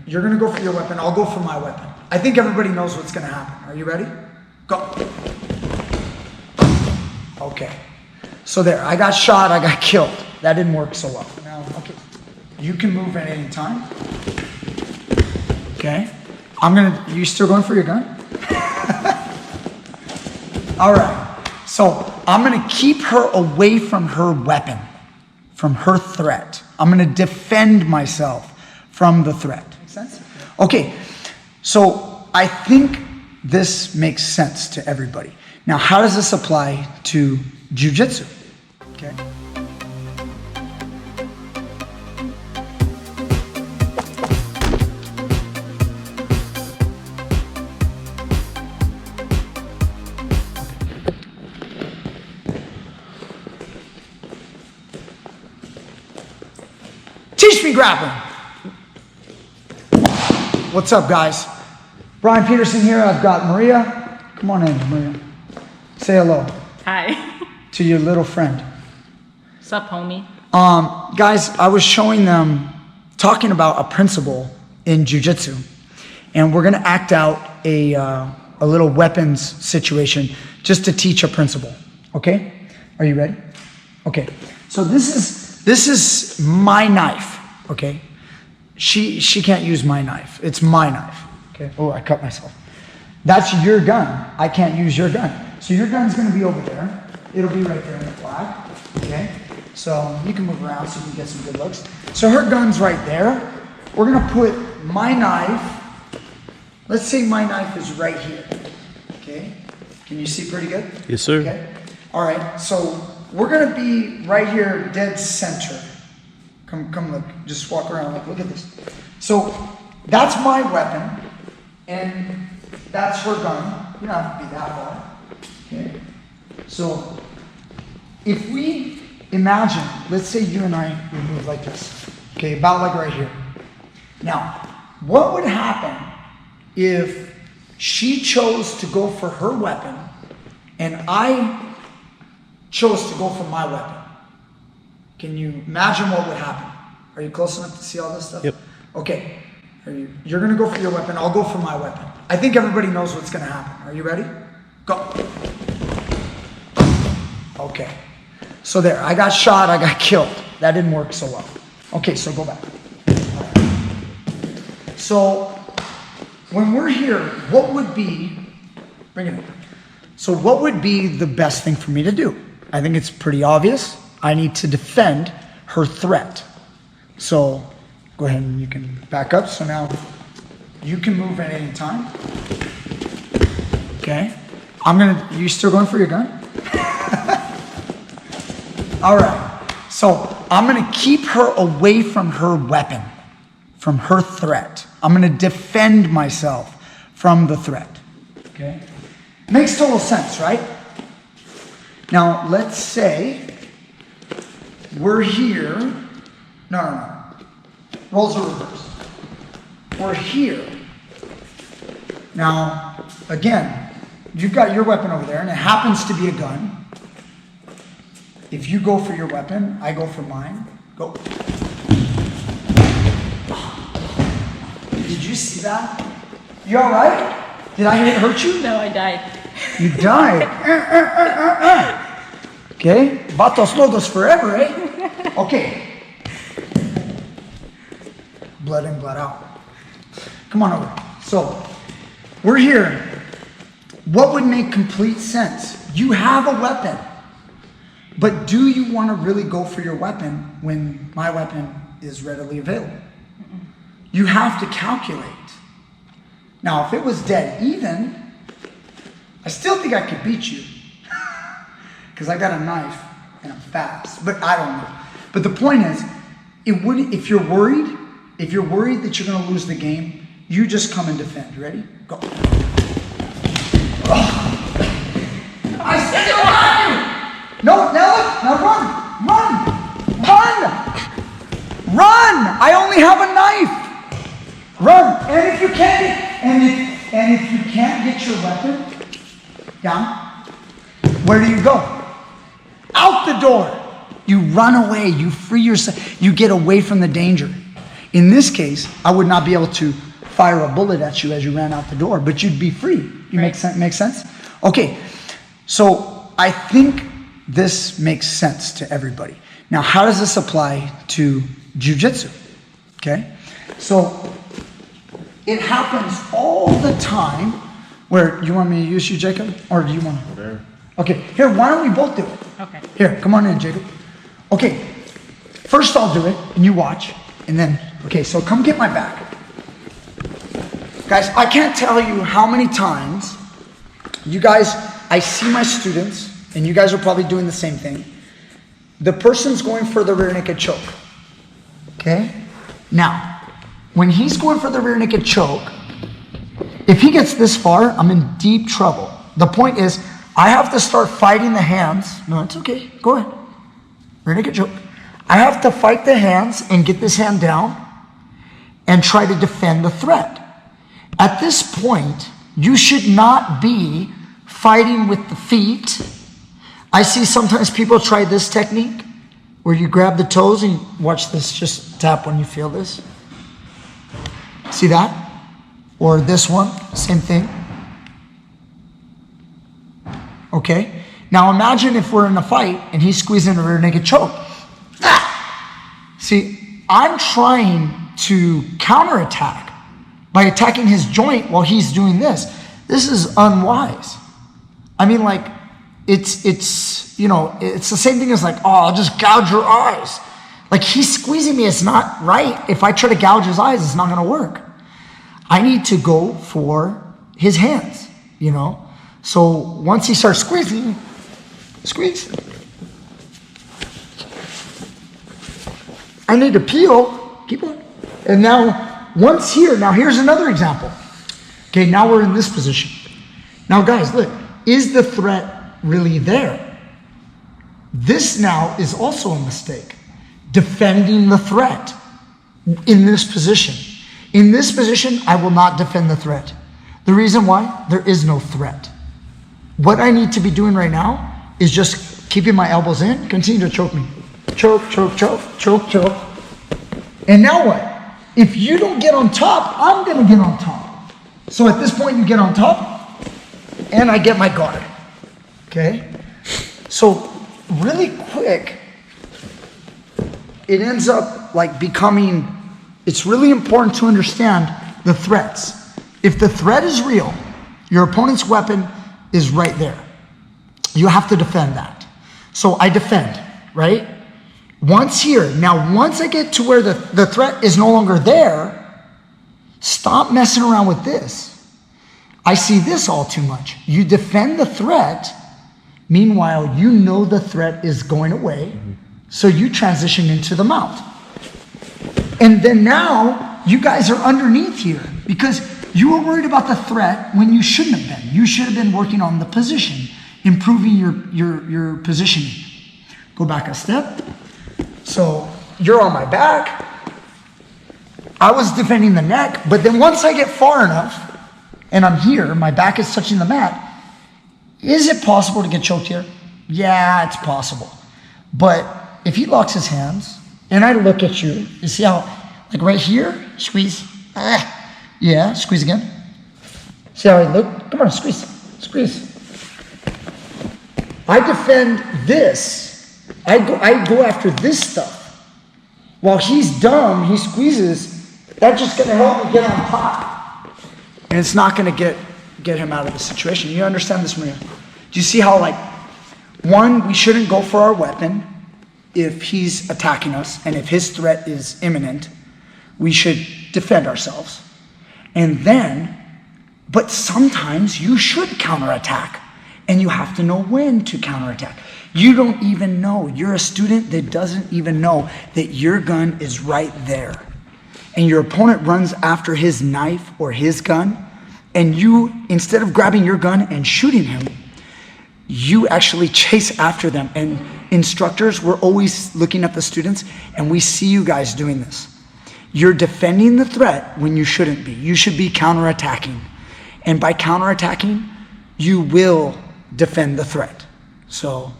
You're gonna go for your weapon, I'll go for my weapon. I think everybody knows what's gonna happen. Are you ready? Go. Okay. So there, I got shot, I got killed. That didn't work so well. Now, okay. You can move at any time. Okay. You still going for your gun? All right. So I'm gonna keep her away from her weapon, from her threat. I'm gonna defend myself from the threat. Make sense? Okay. So I think this makes sense to everybody. Now, how does this apply to Jiu-jitsu? Okay. Teach me grappling. What's up, guys? Brian Peterson here. I've got Maria. Come on in, Maria. Say hello. Hi. To your little friend. What's up, homie? Guys, I was showing them, talking about a principle in Jiu-jitsu, and we're gonna act out a little weapons situation just to teach a principle. Okay? Are you ready? Okay. So this is my knife. Okay? She can't use my knife. It's my knife. Okay? Oh, I cut myself. That's your gun. I can't use your gun. So your gun's gonna be over there. It'll be right there in the flag. Okay? So you can move around so you can get some good looks. So her gun's right there. We're gonna put my knife. Let's say my knife is right here. Okay? Can you see pretty good? Yes, sir. Okay? All right. So we're gonna be right here, dead center. Come look. Just walk around. Look at this. So that's my weapon, and that's her gun. You don't have to be that far. Okay. So if we imagine, let's say you and I would move like this. Okay, about like right here. Now, what would happen if she chose to go for her weapon and I chose to go for my weapon? Can you imagine what would happen? Are you close enough to see all this stuff? Yep. Okay. You're gonna go for your weapon, I'll go for my weapon. I think everybody knows what's gonna happen. Are you ready? Go. Okay. So there, I got shot, I got killed. That didn't work so well. Okay, so go back. So when we're here, what would be, bring it in. So what would be the best thing for me to do? I think it's pretty obvious. I need to defend her threat. So go ahead and you can back up. So now you can move at any time. Okay. You still going for your gun? All right. So I'm going to keep her away from her weapon, from her threat. I'm going to defend myself from the threat. Okay. Makes total sense, right? Now, let's say we're here. No. Roles are reversed. We're here. Now, again, you've got your weapon over there, and it happens to be a gun. If you go for your weapon, I go for mine. Go. Did you see that? You all right? Did I hurt you? No, I died. You died. Okay. Vatos logos forever, eh? Okay. Blood in, blood out. Come on over. So, we're here. What would make complete sense? You have a weapon. But do you want to really go for your weapon when my weapon is readily available? You have to calculate. Now, if it was dead even, I still think I could beat you. Because I got a knife and I'm fast. But I don't know. But the point is, if you're worried that you're going to lose the game, you just come and defend. Ready? Go. I said to run! No, now run! I only have a knife. Run! And if you can't get your weapon down, where do you go? Out the door. You run away. You free yourself. You get away from the danger. In this case, I would not be able to fire a bullet at you as you ran out the door, but you'd be free. Make sense? Okay, so I think this makes sense to everybody. Now, how does this apply to jiu-jitsu? Okay, so it happens all the time where, you want me to use you, Jacob? Or do you want to? Sure. Okay, here, why don't we both do it? Okay. Here, come on in, Jacob. Okay, first I'll do it, and you watch, and then, okay, so come get my back. Guys, I can't tell you how many times you guys, I see my students, and you guys are probably doing the same thing. The person's going for the rear naked choke, okay? Now, when he's going for the rear naked choke, if he gets this far, I'm in deep trouble. The point is, I have to start fighting the hands. No, it's okay, go ahead. Rear naked choke. I have to fight the hands and get this hand down and try to defend the threat. At this point, you should not be fighting with the feet. I see sometimes people try this technique where you grab the toes and watch this, just tap when you feel this. See that? Or this one, same thing. Okay? Now imagine if we're in a fight and he's squeezing a rear naked choke. Ah! See, I'm trying to counterattack by attacking his joint while he's doing this. This is unwise. I mean, like, it's you know, it's the same thing as like, oh, I'll just gouge your eyes. Like, he's squeezing me, it's not right. If I try to gouge his eyes, it's not gonna work. I need to go for his hands, you know? So once he starts squeezing, squeeze. I need to peel, keep on. And now, once here, now here's another example. Okay, now we're in this position. Now guys, look, is the threat really there? This now is also a mistake. Defending the threat in this position. In this position, I will not defend the threat. The reason why? There is no threat. What I need to be doing right now is just keeping my elbows in, continue to choke me. Choke, choke, choke, choke, choke. And now what? If you don't get on top, I'm gonna get on top. So at this point, you get on top, and I get my guard, okay? So really quick, it ends up like becoming, it's really important to understand the threats. If the threat is real, your opponent's weapon is right there. You have to defend that. So I defend, right? Once here, now once I get to where the threat is no longer there, stop messing around with this. I see this all too much. You defend the threat, meanwhile, you know the threat is going away, so you transition into the mount. And then now, you guys are underneath here, because you were worried about the threat when you shouldn't have been. You should have been working on the position, improving your positioning. Go back a step. So you're on my back. I was defending the neck, but then once I get far enough, and I'm here, my back is touching the mat, is it possible to get choked here? Yeah, it's possible. But if he locks his hands, and I look at you, you see how, like right here, squeeze. Yeah, squeeze again. See how I look? Come on, squeeze, squeeze. I defend this. I go after this stuff. While he's dumb, he squeezes. That's just gonna help me get on top. And it's not gonna get him out of the situation. You understand this, Maria? Do you see how, like, one, we shouldn't go for our weapon if he's attacking us, and if his threat is imminent, we should defend ourselves. And then, but sometimes you should counterattack, and you have to know when to counterattack. You don't even know. You're a student that doesn't even know that your gun is right there. And your opponent runs after his knife or his gun, and you, instead of grabbing your gun and shooting him, you actually chase after them. And instructors, we're always looking at the students, and we see you guys doing this. You're defending the threat when you shouldn't be. You should be counterattacking. And by counterattacking, you will defend the threat. So,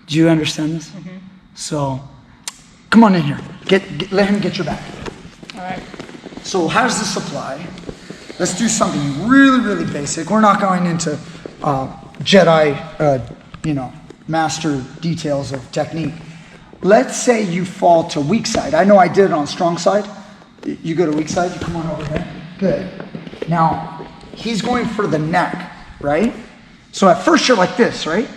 do you understand this? Mm-hmm. So, come on in here. Let him get your back. All right. So how does this apply? Let's do something really, really basic. We're not going into Jedi, master details of technique. Let's say you fall to weak side. I know I did it on strong side. You go to weak side, you come on over there. Good. Now, he's going for the neck, right? So at first you're like this, right?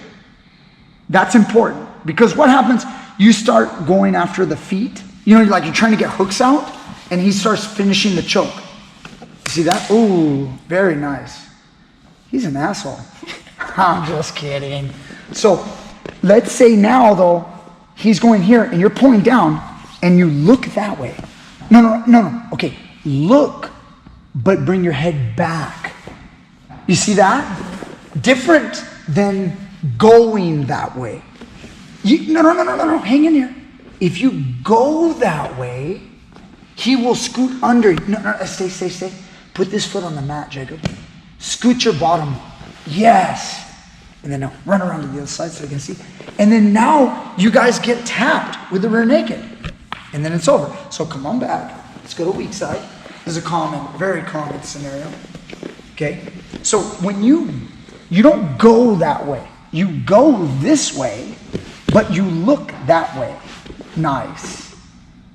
That's important because what happens, you start going after the feet. You're trying to get hooks out and he starts finishing the choke. See that? Ooh, very nice. He's an asshole. I'm just kidding. So let's say now though, he's going here and you're pulling down and you look that way. No. Okay, look, but bring your head back. You see that? Different than going that way. No. Hang in here. If you go that way, he will scoot under you. No, stay. Put this foot on the mat, Jacob. Scoot your bottom. Yes. And then now run around to the other side so you can see. And then now you guys get tapped with the rear naked. And then it's over. So come on back. Let's go to weak side. This is a very common scenario. Okay? So when you don't go that way. You go this way, but you look that way. Nice.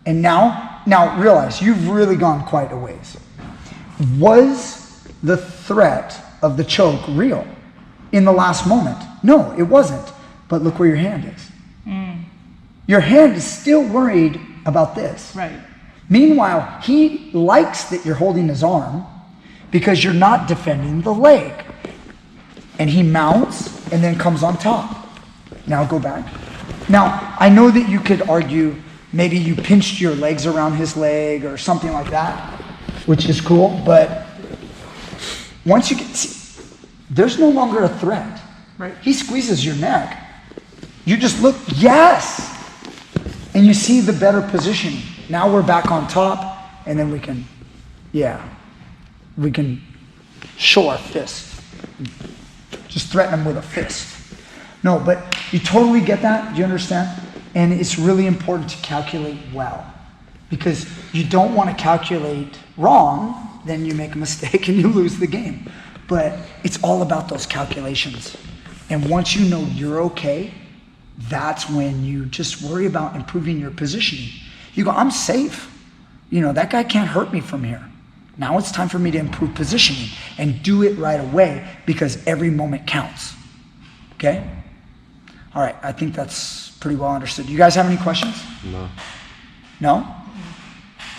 And now realize you've really gone quite a ways. Was the threat of the choke real in the last moment? No, it wasn't. But look where your hand is. Your hand is still worried about this. Right. Meanwhile, he likes that you're holding his arm because you're not defending the leg. And he mounts and then comes on top. Now go back. Now, I know that you could argue maybe you pinched your legs around his leg or something like that, which is cool, but once you see, there's no longer a threat. Right. He squeezes your neck. You just look, yes! And you see the better position. Now we're back on top, and then we can show our fist. Just threaten him with a fist. No, but you totally get that. Do you understand? And it's really important to calculate well. Because you don't want to calculate wrong, then you make a mistake and you lose the game. But it's all about those calculations. And once you know you're okay, that's when you just worry about improving your positioning. You go, I'm safe. That guy can't hurt me from here. Now it's time for me to improve positioning and do it right away because every moment counts. Okay? All right, I think that's pretty well understood. You guys have any questions? No. No?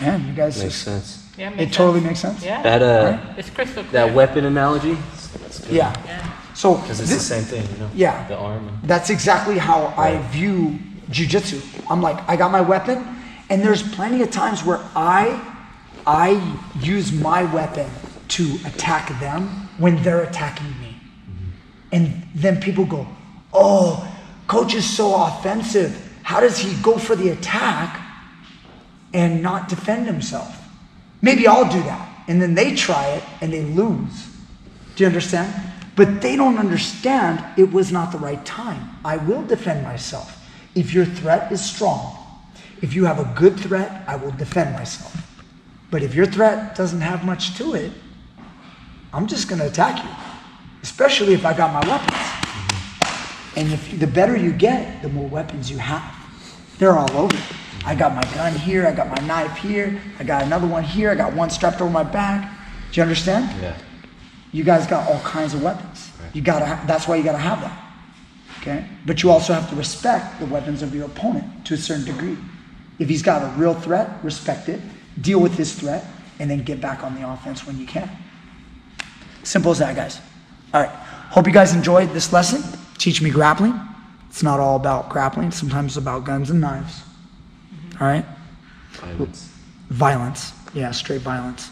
Man, you guys... Makes sense. Yeah, It totally makes sense? Yeah. That It's crystal clear. that weapon analogy. That's good. Yeah. So Because it's the same thing, Yeah. The arm. That's exactly how I view jiu-jitsu. I'm like, I got my weapon, and there's plenty of times where I use my weapon to attack them when they're attacking me. And then people go, oh, Coach is so offensive. How does he go for the attack and not defend himself? Maybe I'll do that. And then they try it and they lose. Do you understand? But they don't understand it was not the right time. I will defend myself. If your threat is strong, if you have a good threat, I will defend myself. But if your threat doesn't have much to it, I'm just going to attack you, especially if I got my weapons. And the better you get, the more weapons you have. They're all over. I got my gun here, I got my knife here, I got another one here, I got one strapped over my back. Do you understand? Yeah. You guys got all kinds of weapons. Right. That's why you gotta have that. Okay? But you also have to respect the weapons of your opponent to a certain degree. If he's got a real threat, respect it, deal with his threat, and then get back on the offense when you can. Simple as that, guys. All right. Hope you guys enjoyed this lesson. Teach me grappling. It's not all about grappling. Sometimes it's about guns and knives. All right? Violence. Yeah, straight violence.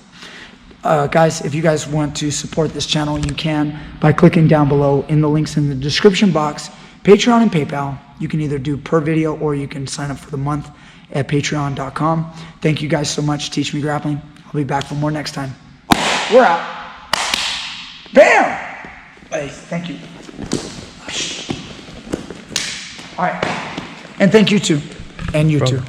Guys, if you guys want to support this channel, you can by clicking down below in the links in the description box. Patreon and PayPal. You can either do per video or you can sign up for the month at patreon.com. Thank you guys so much. Teach me grappling. I'll be back for more next time. We're out. Bam! Hey, thank you. All right. And thank you too. And you too.